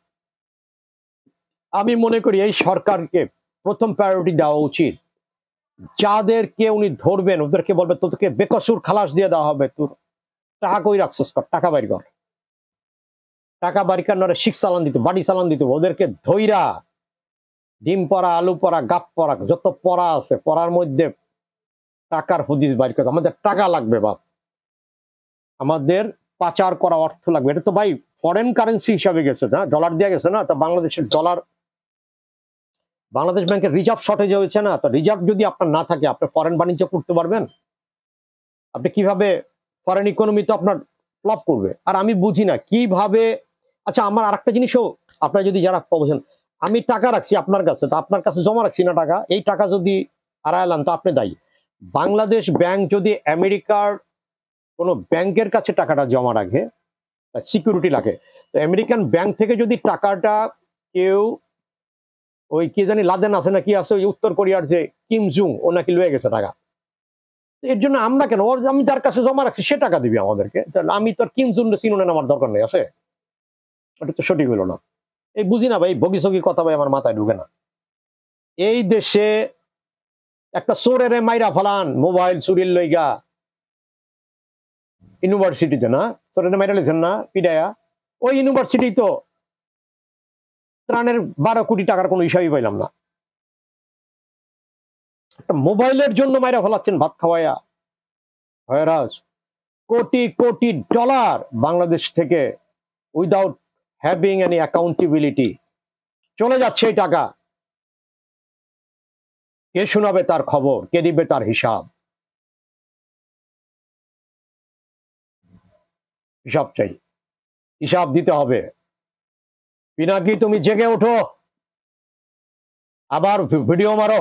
Speaker 1: আমি মনে করি এই সরকারকে প্রথম প্রায়োরিটি দেওয়া উচিত, যাদেরকে উনি ধরবেন ওদেরকে বলবে তোদেরকে বেকসুর খালাস দিয়ে দেওয়া হবে, তোর টাকা কই রাখছস, কর টাকা বাইর কর, টাকা বাড়ি কান্নারে শিখ চালান দিত, বাড়ি চালান দিত, ওদেরকে ধইরা ডিম পরা, আলু পরা, গাপ পরা, যত পড়া আছে পড়ার মধ্যে টাকার হদিস বাইর করে। আমাদের টাকা লাগবে বাপ, আমাদের পাচার করা অর্থ লাগবে। এটা তো ভাই ফরেন কারেন্সি হিসাবে গেছে না, ডলার দিয়ে গেছে না? তা বাংলাদেশের ডলার, বাংলাদেশ ব্যাংকের রিজার্ভ শর্টেজ হয়েছে না? তো রিজার্ভ যদি আপনার না থাকে, আপনি ফরেন বাণিজ্য করতে পারবেন? আপনি কিভাবে, ফরেন ইকোনমি তো আপনার ফ্লপ করবে। আর আমি বুঝি না কিভাবে। আচ্ছা, আমার আরেকটা জিনিসও আপনারা যদি যারা বোঝেন, আমি টাকা রাখছি আপনার কাছে, তো আপনার কাছে জমা রাখছি না টাকা, এই টাকা যদি হারাইলাম তো আপনি দায়ী। বাংলাদেশ ব্যাংক যদি আমেরিকার কোনো ব্যাংকের কাছে টাকাটা জমা রাখে, সিকিউরিটি রাখে, তো আমেরিকান ব্যাংক থেকে যদি টাকাটা কেউ, ওই কি জানি লাদেন আছে না কি আছে, ওই উত্তর কোরিয়ার যে কিম জুং, ও নাকি লয়ে গেছে টাকা, এর জন্য আমরা কেন, ওর আমি যার কাছে জমা রাখছি সে টাকা দিবি আমাদেরকে, আমি তো কিম জুং চিনুন আমার দরকার নেই আছে? ওটা তো সঠিক হলো না। এই বুঝি না ভাই, বগিসগি কথা ভাই আমার মাথায় ঢুকে না। এই দেশে একটা চোরের মাইরা ফেলান মোবাইল চুরির লইগা, ইউনিভার্সিটিতে না চোরের মাইরা লেছেন না পিডায়া, ওই ইউনিভার্সিটি তো ত্রাণের 12 কোটি টাকার কোনো হিসাবই পাইলাম না। একটা মোবাইলের জন্য মাইরা ফেলাচ্ছেন ভাত খাওয়াইয়া। হয়রাজ কোটি কোটি ডলার বাংলাদেশ থেকে উইদাউট হ্যাভিং এনি অ্যাকাউন্টেবিলিটি চলে যাচ্ছে এই টাকা। কে শোনাবে তার খবর, কে দিবে তার হিসাব? হিসাব চাই, হিসাব দিতে হবে। পিনাকি তুমি জেগে ওঠো, আবার ভিডিও মারো,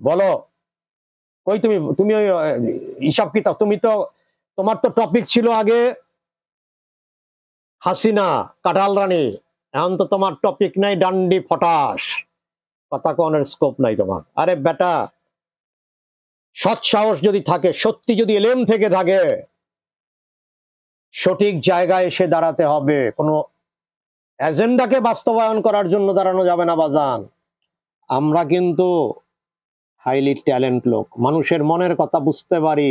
Speaker 1: বলো কই তুমি, তুমি ওই হিসাব কিতাব, তুমি তো, তোমার তো টপিক ছিল আগে হাসিনা কাঁঠাল রানী, এখন তো তোমার টপিক নাই ডান্ডি ফটাস, কথা কনের স্কোপ নাই তোমার। আরে বেটা, সৎ সাহস যদি থাকে, সত্যি যদি এলেম থেকে থাকে, সঠিক জায়গায় এসে দাঁড়াতে হবে। কোনো এজেন্ডাকে বাস্তবায়ন করার জন্য দাঁড়ানো যাবে না বাজান। আমরা কিন্তু হাইলি ট্যালেন্ট লোক, মানুষের মনের কথা বুঝতে পারি,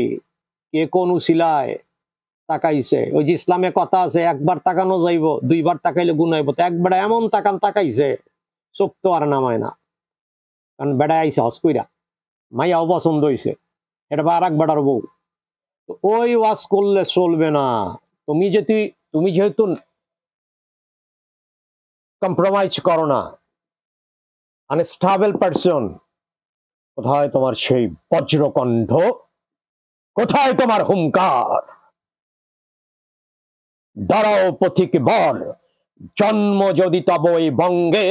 Speaker 1: কে কোন উসিলায় তাকাইছে। ওই যে ইসলামে কথা আছে, একবার তাকানো যাইব, দুইবার তাকাইলে গুণ হইব, তো একবার এমন তাকাইছে চোখ তো আর নামায় না। কারণ বেড়ায় আইছে হজ কইরা, মাইয়াও পছন্দ হইছে, এটা বা আর এক বেড়ার বউ। তো ওই ওয়াজ করলে চলবে না। তুমি যেহেতু কম্প্রোমাইজ করো না, আনস্টেবল পারসন, কোথায় তোমার সেই বজ্রকণ্ঠ, কোথায় তোমার হুঙ্কার? দাঁড়াও পথিক বর, জন্ম যদি তব এই বঙ্গে,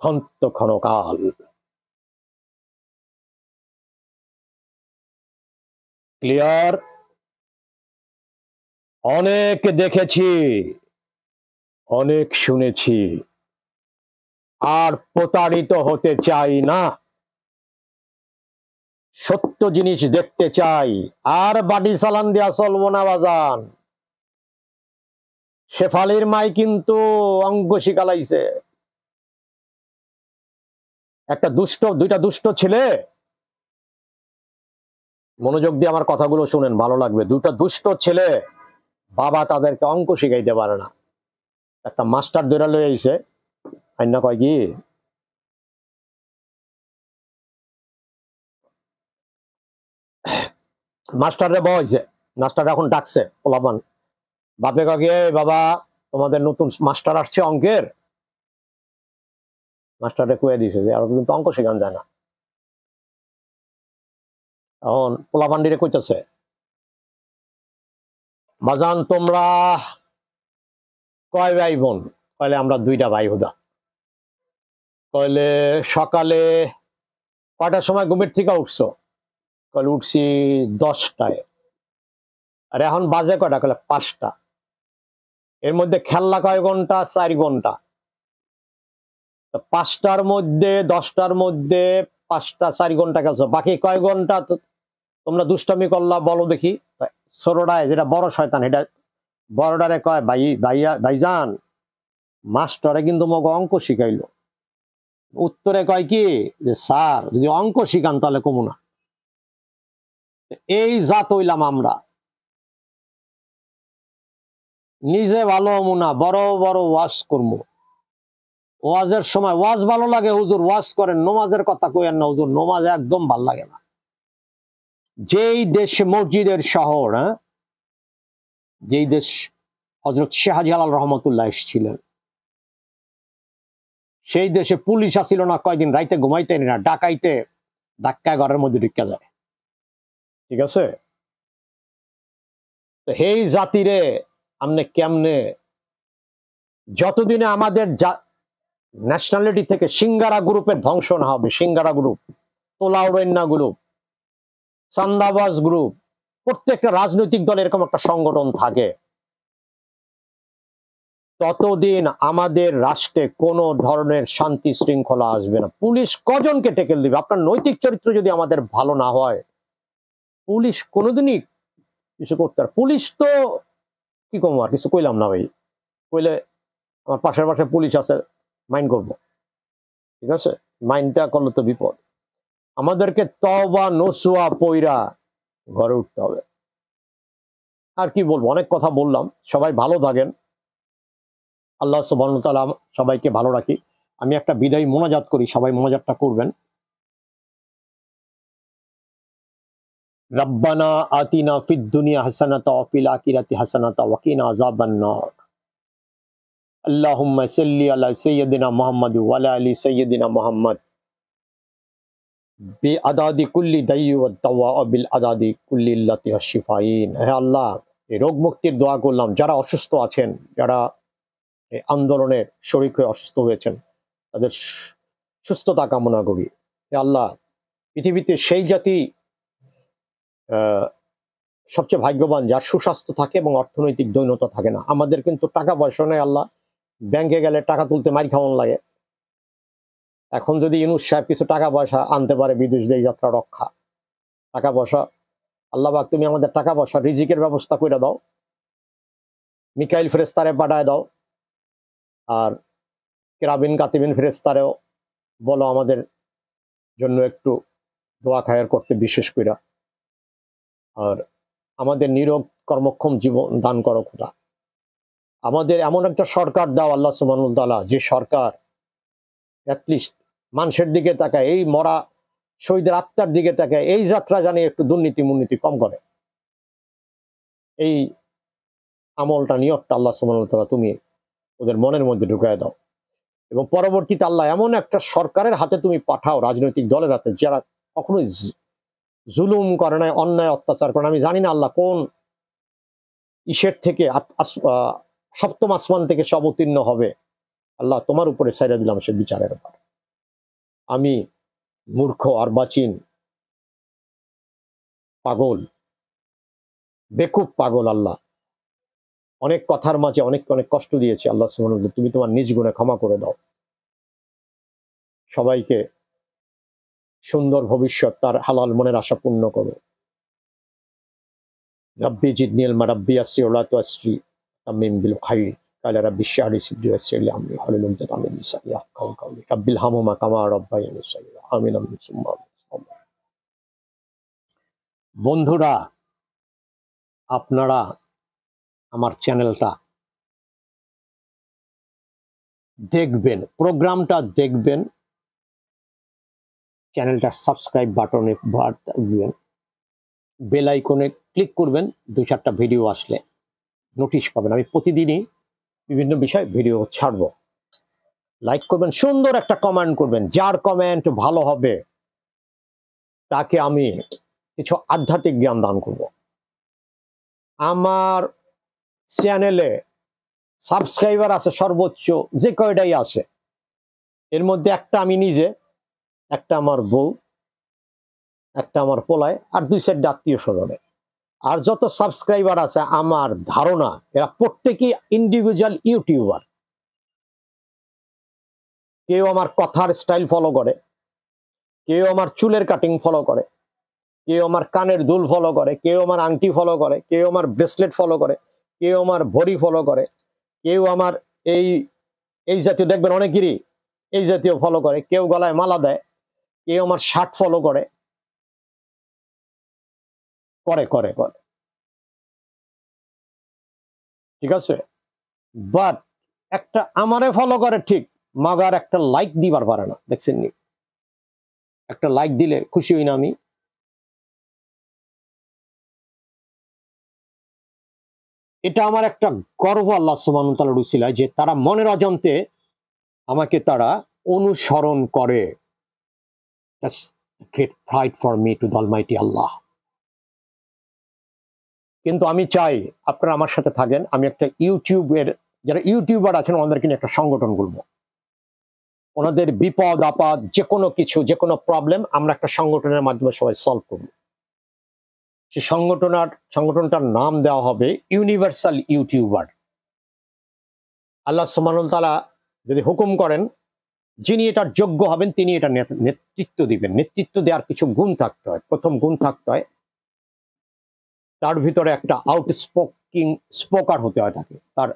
Speaker 1: ক্ষন্ত ক্ষণকাল। ক্লিয়ার? অনেক দেখেছি, অনেক শুনেছি, আর প্রতারিত হতে চাই না। সত্য জিনিস দেখতে চাই, আর বাড়ি চালান দিয়া চলবো না বাজান। শেফালির মাই কিন্তু অঙ্গ শিখালাইছে। দুইটা দুষ্ট ছেলে, মনোযোগ দিয়ে আমার কথাগুলো শুনেন, ভালো লাগবে। দুটো দুষ্ট ছেলে, বাবা তাদেরকে অঙ্ক শিখাইতে পারে না। একটা মাস্টার ধরে লয়ে আইছে, আইনা কয় কি, মাস্টারে বয়ছে, মাস্টার এখন ডাকছে পোলাপান, বাপে কাকে, বাবা তোমাদের নতুন মাস্টার আসছে অঙ্কের। মাস্টারে কয়ে দিছে যে আর কিন্তু অঙ্ক শেখান যায় না। এখন পোলাপান্ডিরে কইতেছে, বাজান তোমরা কয় ভাই বোন? কইলে আমরা দুইটা ভাই হুদা। কইলে সকালে কয়টার সময় ঘুমের থেকে উঠছো? কইলে উঠছি 10টায়। আর এখন বাজে কয়টা? কইলে 5টা। এর মধ্যে খেলনা কয় ঘন্টা? 4 ঘন্টা। 5টার মধ্যে 10টার মধ্যে 5টা 4 ঘন্টা খেলছো, বাকি কয় ঘন্টা তোমরা দুষ্টামি করলা বলো দেখি। ছোটটায়, যেটা বড় শয়তান, এটা বড়টারে কয়, ভাইজান মাস্টারে কিন্তু মগ অঙ্ক শিখাইলো। উত্তরে কয় কি, যে স্যার যদি অঙ্ক শিখান তাহলে কমু না। এই জাত হইলাম আমরা, নিজে ভালো হমু না, বড় বড় ওয়াজ করবো। ওয়াজের সময় ওয়াজ ভালো লাগে, হুজুর ওয়াজ করেন, নমাজের কথা কইেন না হুজুর, নমাজ একদম ভাল লাগে না। যেই দেশ মসজিদের শহর, যেই দেশ হযরত শাহজালাল রহমতুল্লাহ এসেছিলেন, সেই দেশে পুলিশ আসিল না কয়দিন, রাইতে ঘুমাইতেন না, ডাকাইতে ধাক্কায় ঘরের মধ্যে ঢুকে যায়। ঠিক আছে? তো এই জাতিরে আমনে কেমনে, যতদিনে আমাদের ন্যাশনালিটি থেকে সিঙ্গারা গ্রুপের ধ্বংস না হবে, সিঙ্গারা গ্রুপ, তোলাউড়েন্না গ্রুপ, চান্দাবাজ গ্রুপ, প্রত্যেকটা রাজনৈতিক দল এরকম একটা সংগঠন থাকে, ততদিন আমাদের রাষ্ট্রে কোনো ধরনের শান্তি শৃঙ্খলা আসবে না। পুলিশ কজনকে টেকেল দিবে? আপনার নৈতিক চরিত্র যদি আমাদের ভালো না হয়, পুলিশ কোনোদিনই কিছু করতে পারে। পুলিশ তো কি কম, আর কিছু কইলাম না ভাই, কইলে আমার পাশের পাশে পুলিশ আছে, মাইন্ড করবো। ঠিক আছে? মাইন্ডটা করলে তো বিপদ। আমাদেরকে তওবা নসুয়া পইরা ঘরে উঠতে হবে। আর কি বলবো, অনেক কথা বললাম। সবাই ভালো থাকেন, আল্লাহ সুবহানাহু ওয়া তাআলা সবাইকে ভালো রাখি। আমি একটা বিদায়ী মোনাজাত করি, সবাই মোনাজাতটা করবেন। রব্বানা আতিনা ফিদ দুনিয়া হাসানাতা ওয়া ফিল আখিরাতি হাসানাতা ওয়া কিনা আযাবান নার। আল্লাহুম্মা সাল্লি আলা সাইয়্যিদিনা মুহাম্মাদ ওয়া আলা আলি সাইয়্যিদিনা মুহাম্মাদ বি আদাদি কুল্লি দায়ি ওয়া দাওয়া বিল আদাদি কুল্লি ইল্লাতি ওয়াশ শিফাইন। হে আল্লাহ, এই রোগ মুক্তির দোয়া করলাম। যারা অসুস্থ আছেন, যারা এই আন্দোলনের শরীক হয়ে অসুস্থ হয়েছেন, তাদের সুস্থতা কামনা করি। হে আল্লাহ, পৃথিবীতে সেই জাতি সবচেয়ে ভাগ্যবান যার সুস্বাস্থ্য থাকে এবং অর্থনৈতিক দৈন্যতা থাকে না। আমাদের কিন্তু টাকা পয়সা নেই আল্লাহ, ব্যাংকে গেলে টাকা তুলতে মারি খাওয়ান লাগে। এখন যদি ইউনূস সাহেব কিছু টাকা পয়সা আনতে পারে, বিদেশ দিয়ে যাত্রা রক্ষা, টাকা পয়সা, আল্লাহ পাক তুমি আমাদের টাকা পয়সা রিজিকের ব্যবস্থা করে দাও, মিকাইল ফেরেশতারে পাঠায় দাও, আর কেরাবিন কাতিবিন ফেরেশতারেও বলো আমাদের জন্য একটু দোয়া খায়ের করতে বিশেষ করে। আর আমাদের নীরব কর্মক্ষম জীবন দান করো খোদা। আমাদের এমন একটা সরকার দাও আল্লাহ সুবহানাহু ওয়া তাআলা, যে সরকার অ্যাটলিস্ট মানুষের দিকে তাকায়, এই মরা শহীদের আত্মার দিকে তাকায়, এই যাত্রা জানি একটু দুর্নীতি মুর্নীতি কম করে। এই আমলটা নিয়তটা আল্লাহ সুবহানাহু ওয়া তাআলা তুমি ওদের মনের মধ্যে ঢুকায় দাও, এবং পরবর্তীতে আল্লাহ এমন একটা সরকারের হাতে তুমি পাঠাও, রাজনৈতিক দলের হাতে, যারা কখনোই জুলুম করে নাই, অন্যায় অত্যাচার করে না। আমি জানি না আল্লাহ কোন ইসের থেকে সপ্তম আসমান থেকে সব অবতীর্ণ হবে। আল্লাহ তোমার উপরে ছেড়ে দিলাম সে বিচারের ব্যাপার। আমি মূর্খ আর বাচিন পাগল, বেকুব পাগল। আল্লাহ অনেক কথার মাঝে অনেক অনেক কষ্ট দিয়েছি। আল্লাহ সুবহানাহু ওয়া তাআলা তুমি তোমার নিজ গুণে ক্ষমা করে দাও। সবাইকে সুন্দর ভবিষ্যৎ, তার হালাল মনের আশা পূর্ণ করো। রাব্বি জিদনি ইলমা রাব্বি ইয়াসসির ওয়া লা তুআসসির তামিম বিল খাইর ক্বালা রাব্বি ইশরাহ লি সাদরি ওয়াইসির লি আমরি ওয়াহলুল উকদাতাম মিন লিসানি ইয়াফকাহু কাওলি রাব্বিল হামহুমা কামা রাব্বায়ানি সগীরা আমিন আমিন সুম্মা আমিন। বন্ধুরা, আপনারা আমার চ্যানেলটা দেখবেন, প্রোগ্রামটা দেখবেন, চ্যানেলটা সাবস্ক্রাইব বাটনে দিবেন, বেল আইকনে ক্লিক করবেন, 2-4টা ভিডিও আসলে নোটিশ পাবেন। আমি প্রতিদিনই বিভিন্ন বিষয় ভিডিও ছাড়বো। লাইক করবেন, সুন্দর একটা কমেন্ট করবেন, যার কমেন্ট ভালো হবে তাকে আমি কিছু আধ্যাত্মিক জ্ঞান দান করব। আমার চ্যানেলে সাবস্ক্রাইবার আছে সর্বোচ্চ যে কয়টাই আছে, এর মধ্যে একটা আমি নিজে, একটা আমার বউ, একটা আমার পোলায়, আর 2-4টা আত্মীয় স্বজনে। আর যত সাবস্ক্রাইবার আছে আমার ধারণা এরা প্রত্যেকেই ইন্ডিভিজুয়াল ইউটিউবার। কেউ আমার কথার স্টাইল ফলো করে, কেউ আমার চুলের কাটিং ফলো করে, কেউ আমার কানের দুল ফলো করে, কেউ আমার আংটি ফলো করে, কেউ আমার ব্রেসলেট ফলো করে, কেউ আমার ভরি ফলো করে, কেউ আমার এই এই জাতীয় দেখবেন অনেকেরই এই জাতীয় ফলো করে, কেউ গলায় মালা দেয়, কেউ আমার শার্ট ফলো করে করে করে করে ঠিক আছে। বাট একটা আমারে ফলো করে ঠিক, মাগার একটা লাইক দিবার পারে না। দেখছেন নি? একটা লাইক দিলে খুশি হই না আমি? এটা আমার একটা গর্ব আল্লাহ সুবহানাহু ওয়া তাআলার উসিলায়, যে তারা মনের অজান্তে আমাকে তারা অনুসরণ করে। That's a great pride for me to the Almighty Allah. কিন্তু আমি চাই আপনারা আমার সাথে থাকেন। আমি একটা ইউটিউবের, যারা ইউটিউবার আছেন ওনাদেরকে নিয়ে একটা সংগঠন করব। ওনাদের বিপদ আপদ যে কোনো কিছু, যে কোনো প্রবলেম আমরা একটা সংগঠনের মাধ্যমে সবাই সলভ করব। সেই সংগঠনটার নাম দেওয়া হবে ইউনিভার্সাল ইউটিউবার। আল্লাহ সুবহানাহু ওয়া তাআলা যদি হুকুম করেন, যিনি এটার যোগ্য হবেন তিনি এটা নেতৃত্ব দিবেন। নেতৃত্ব দেওয়ার কিছু গুণ থাকতে হয়। প্রথম গুণ থাকতে হয় তার ভিতরে একটা স্পোকার হতে হয় তাকে, তার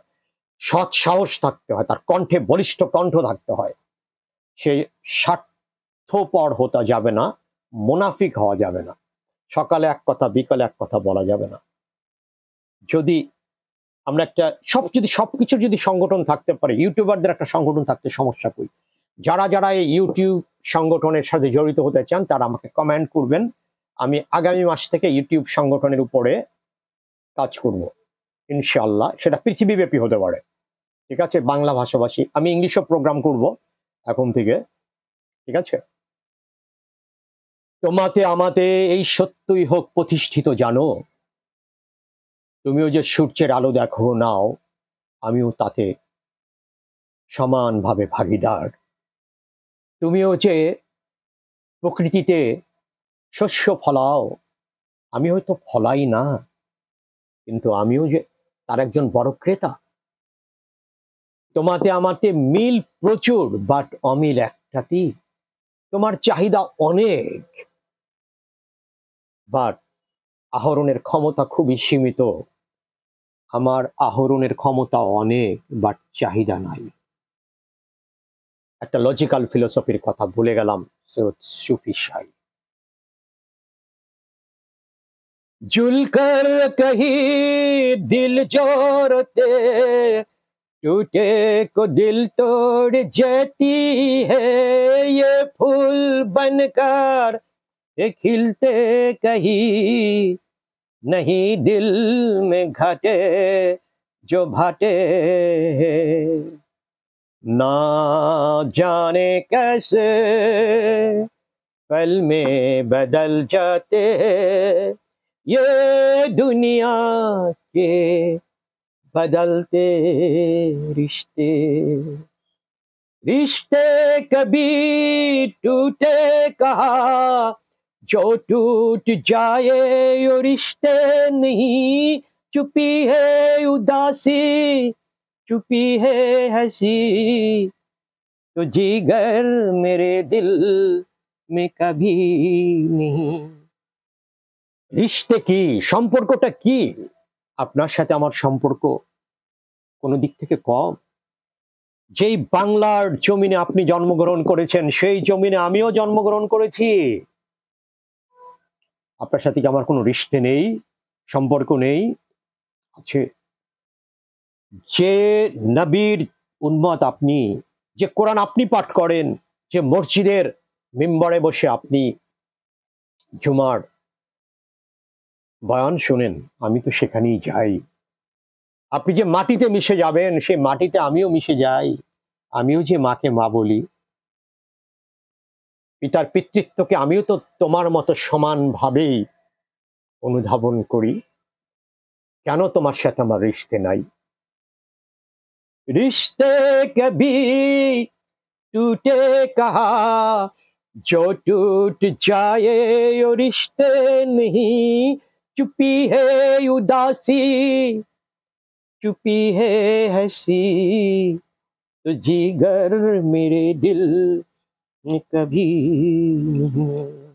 Speaker 1: সৎ সাহস থাকতে হয়, তার কণ্ঠে বলিষ্ঠ কণ্ঠ থাকতে হয়। সে স্বার্থপর হতে যাবে না, মুনাফিক হওয়া যাবে না। সকালে এক কথা বিকালে এক কথা বলা যাবে না। যদি আমরা একটা যদি সবকিছু যদি সংগঠন থাকতে পারে, ইউটিউবারদের একটা সংগঠন থাকতে সমস্যা কই? যারা যারা এই ইউটিউব সংগঠনের সাথে জড়িত হতে চান তারা আমাকে কমেন্ট করবেন। আমি আগামী মাস থেকে ইউটিউব সংগঠনের উপরে কাজ করব ইনশাআল্লাহ। সেটা পৃথিবীব্যাপী হতে পারে, ঠিক আছে? বাংলা ভাষাভাষী, আমি ইংলিশও প্রোগ্রাম করব এখন থেকে, ঠিক আছে? তোমাতে আমাতে এই সত্যই হোক প্রতিষ্ঠিত, জানো তুমিও যে সূর্যের আলো দেখো নাও, আমিও তাতে সমানভাবে ভাগীদার। তুমিও যে প্রকৃতিতে শস্য ফলাও, আমি হয়তো ফলাই না, কিন্তু আমিও যে তার একজন বড় ক্রেতা। তোমাতে আমাতে মিল প্রচুর, বাট অমিল একটাতেই। তোমার চাহিদা অনেক, বাট আহরণের ক্ষমতা খুবই সীমিত। আমার আহরণের ক্ষমতা অনেক, বাট চাহিদা নাই। একটা লজিক্যাল ফিলোসফির কথা ভুলে গেলাম, সৈয়দ সুফি শাহ। झुलकर कहीं दिल जोरते टूटे को दिल तोड़ जाती है, ये फूल बनकर ये खिलते कहीं नहीं दिल में घाटे जो भाटे हैं, ना जाने कैसे पल में बदल जाते हैं ये दुनिया के बदलते रिश्ते। रिश्ते कभी टूटे कहा जो टूट जाए यो रिश्ते नहीं, चुपी है उदासी चुपी है हंसी, तो जिगर मेरे दिल में कभी नहीं। রিশতে কি, সম্পর্কটা কি? আপনার সাথে আমার সম্পর্ক কোনো দিক থেকে কম? যেই বাংলার জমিনে আপনি জন্মগ্রহণ করেছেন সেই জমিনে আমিও জন্মগ্রহণ করেছি। আপনার সাথে কি আমার কোনো রিশতে নেই, সম্পর্ক নেই? আছে। যে নবীর উম্মত আপনি, যে কোরআন আপনি পাঠ করেন, যে মসজিদের মিম্বরে বসে আপনি জুমার বয়ান শোনেন, আমি তো সেখানেই যাই। আপনি যে মাটিতে মিশে যাবেন সেই মাটিতে আমিও মিশে যাই। আমিও যে মাকে মা বলি, পিতার পিতৃত্বকে আমিও তো তোমার মতো সমানভাবেই অনুধাবন করি। কেন তোমার সাথে আমার রিশতে নাই? रिश्ते कभी टूटे कहा जो टूट जाए यो रिश्ते नहीं, चुपी है उदासी चुपी है हंसी, तो जिगर मेरे दिल में कभी नहीं।